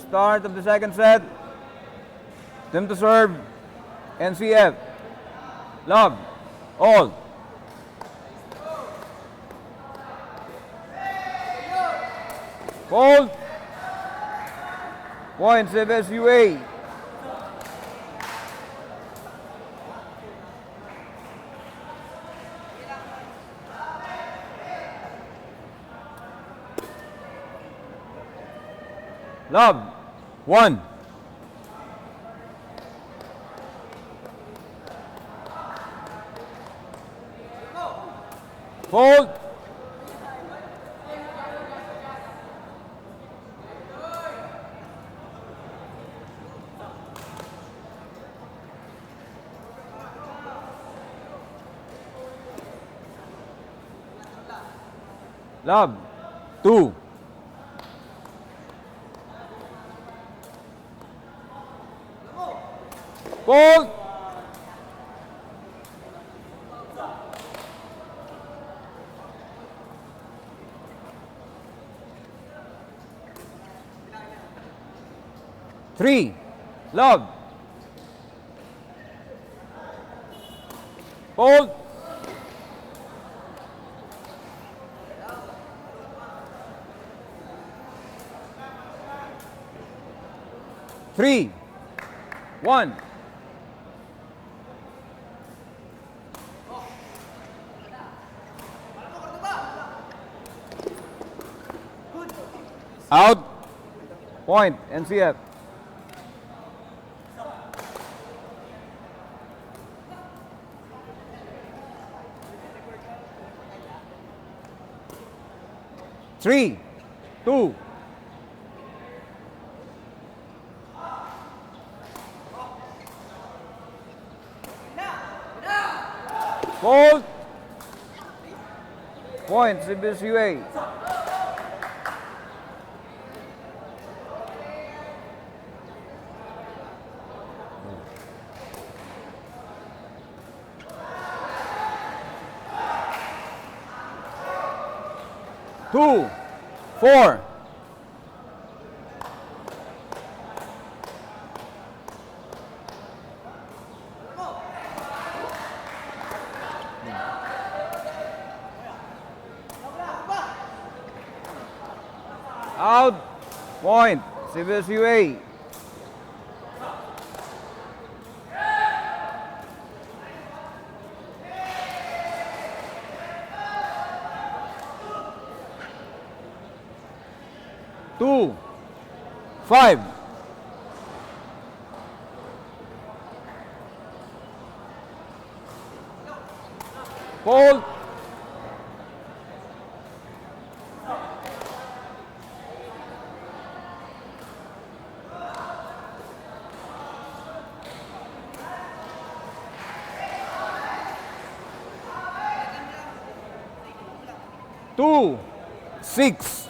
Start of the second set. Team to serve. NCF. Love. All. Hold. Points FSUA. Love. 1. Hold. Love. 2. Hold. Three. Love. Hold. Three. 1. Out. Point. NCF. Three. 2. Hold. Point. CBSUA. Two. 4. Out. Point. CBSUA. Two. 5. Hold. Two. 6.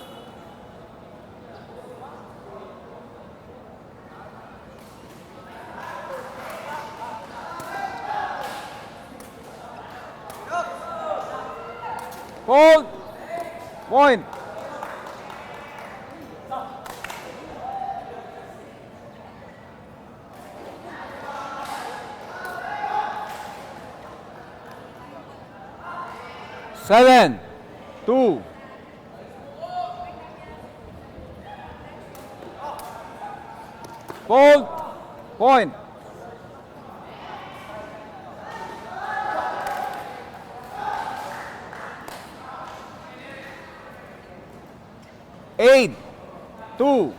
Hold. Point. Seven. 2. Hold. Point. Eight. 2.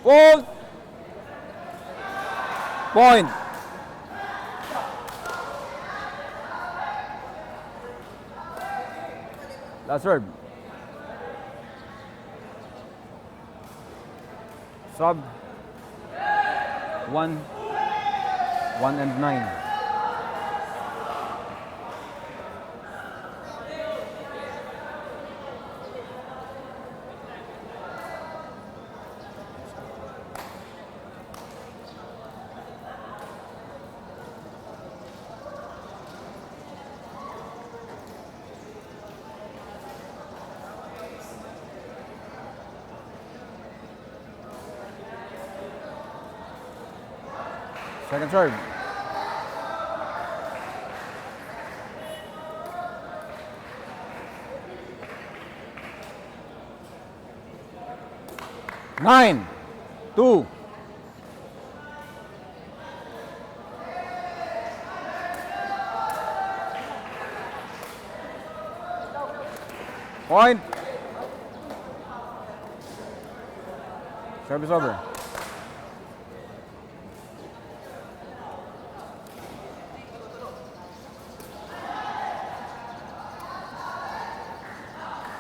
Hold. Point. Last serve. Sub. 1. 1 and 9. Second serve. Nine, 2. Point. Service over.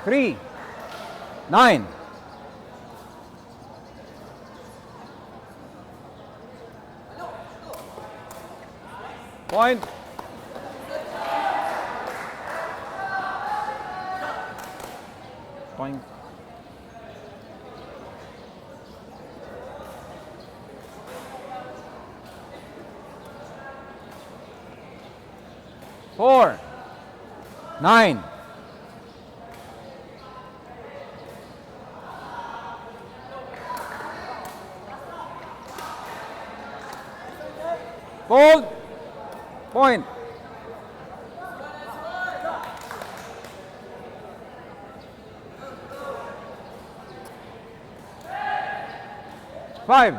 Three, 9. Point. Point. Four, 9. Hold. Point. Five,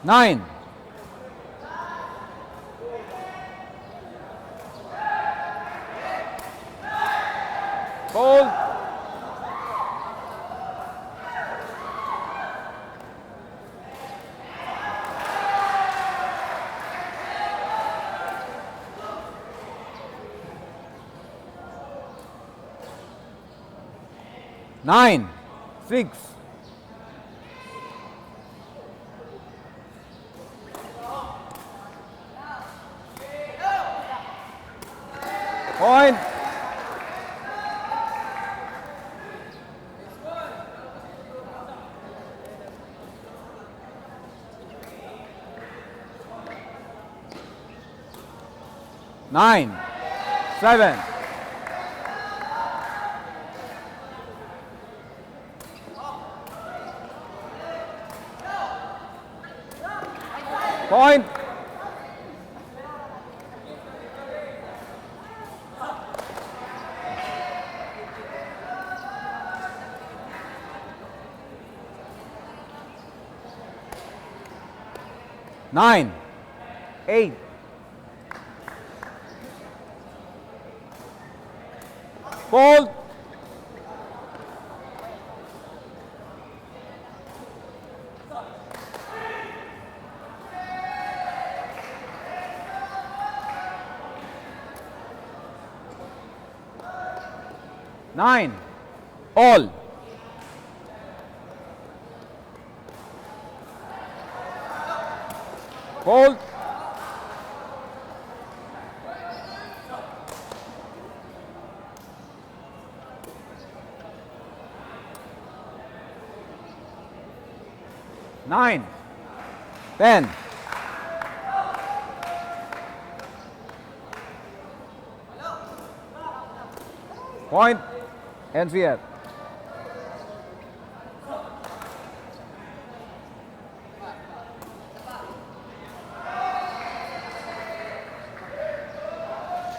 9. Hold. Nine, 6. Point. Nine, 7. Point. Nine, 8. Hold. Nine, all. Hold. Nine, 10. Point. NCF.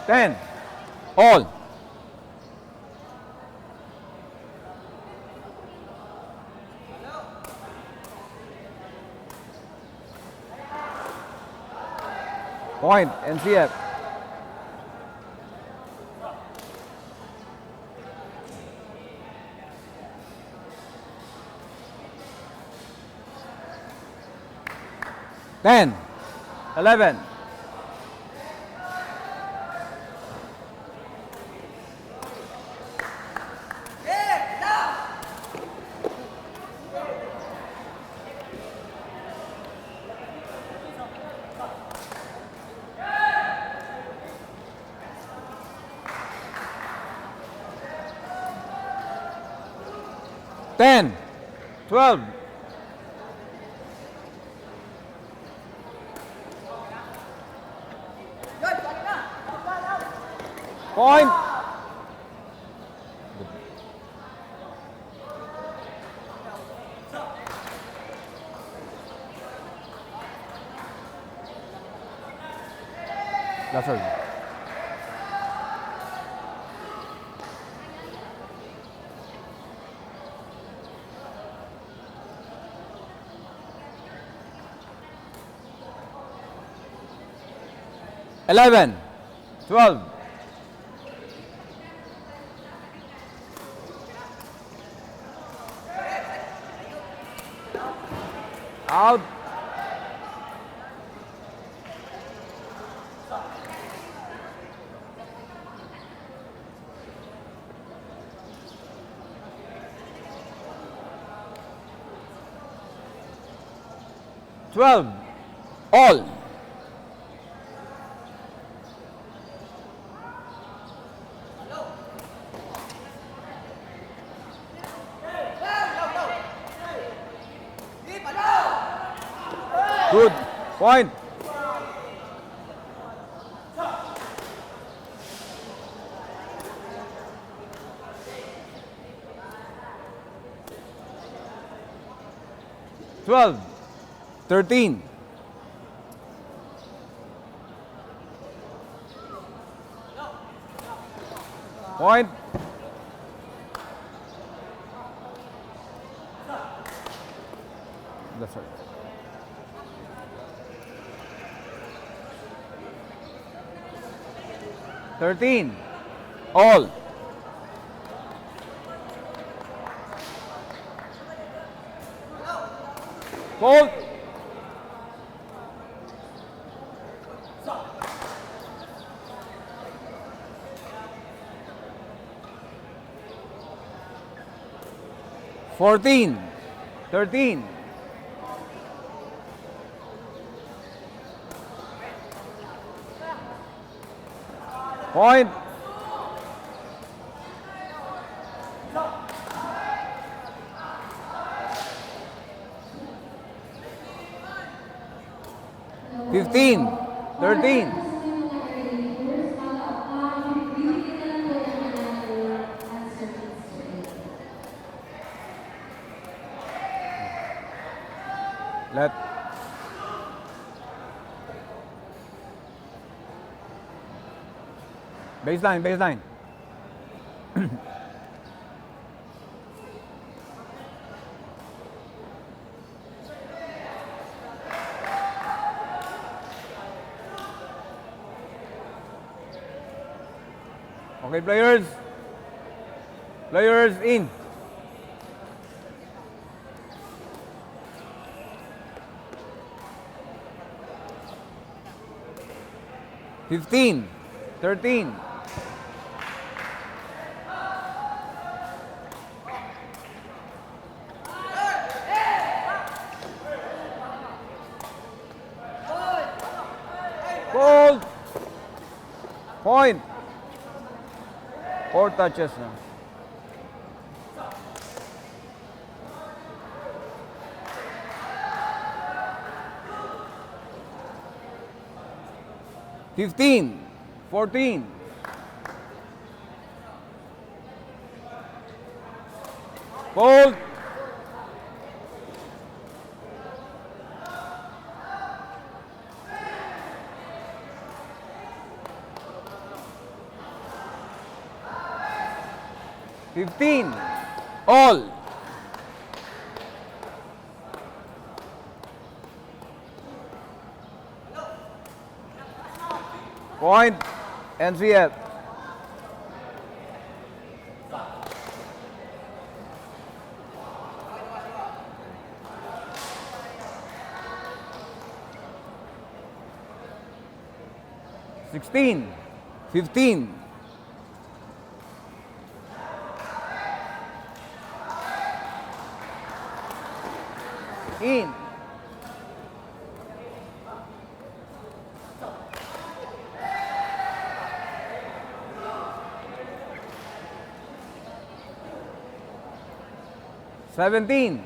Ten. All. Point. NCF. Ten. 11. Ten. 12. Point. Last serve. Eleven. 12. Out. Twelve. All. Good. Point. Twelve. 13. Point. That's right. 13. All. Hold. Fourteen. 13. Point. Fifteen. 13. Let. Baseline, baseline. Okay, players. Players in. Fifteen. 13. Gold. Point. 4 touches na. Fifteen. 14. Gold. Fifteen. All. Point. NCF. Sixteen. 15. In. Seventeen.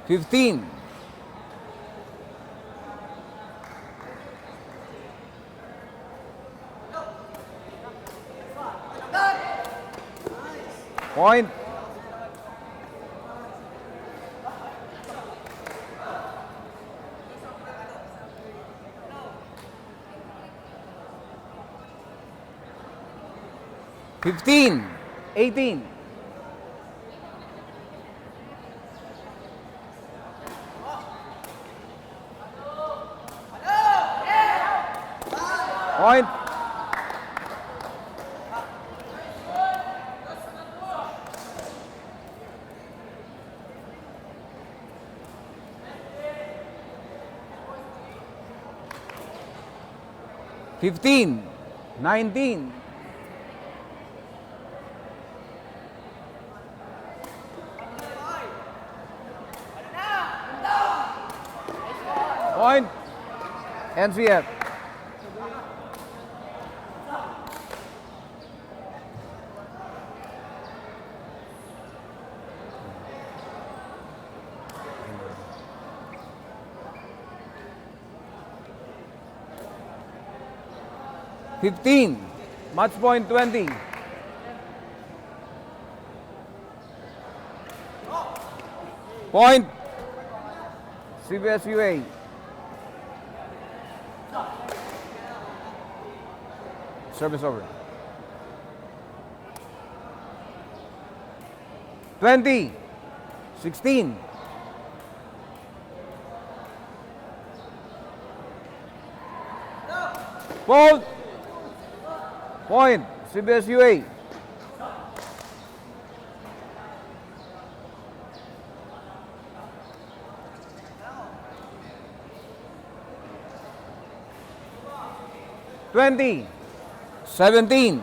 15. Point. 15, 18. Point. Fifteen, 19. Point. NCF. Fifteen. Match point 20. Point. CBS UA. Service over. 20, 16. Fault. Point. CBS UA. Twenty, 17.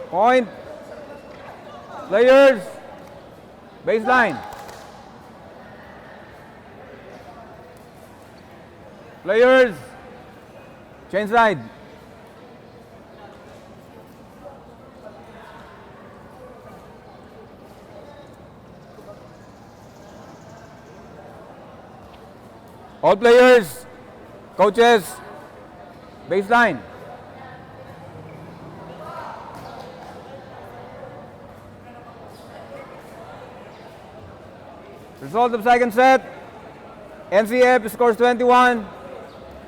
Point. Players. Baseline. Players. Change side. All players, coaches, baseline. Result of second set, NCF scores 21,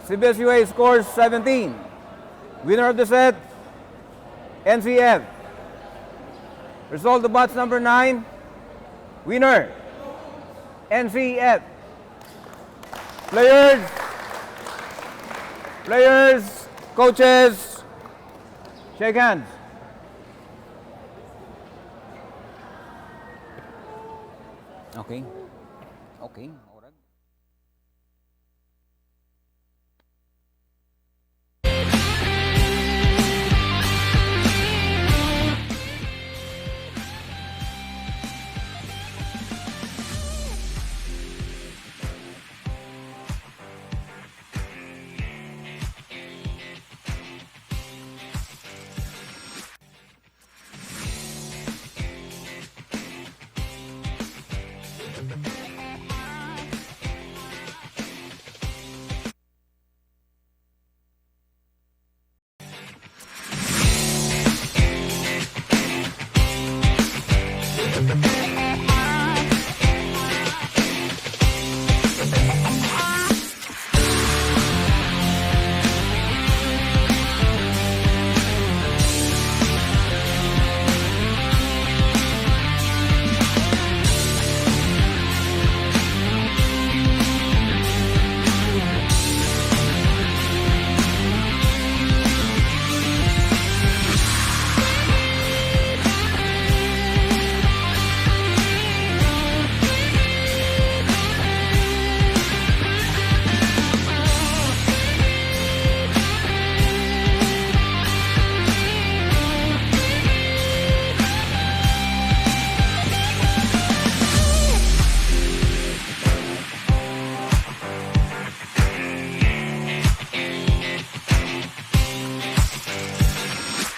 CBS UA scores 17. Winner of the set, NCF. Result of match number 9, winner, NCF. Players, coaches, shake hands. Okay.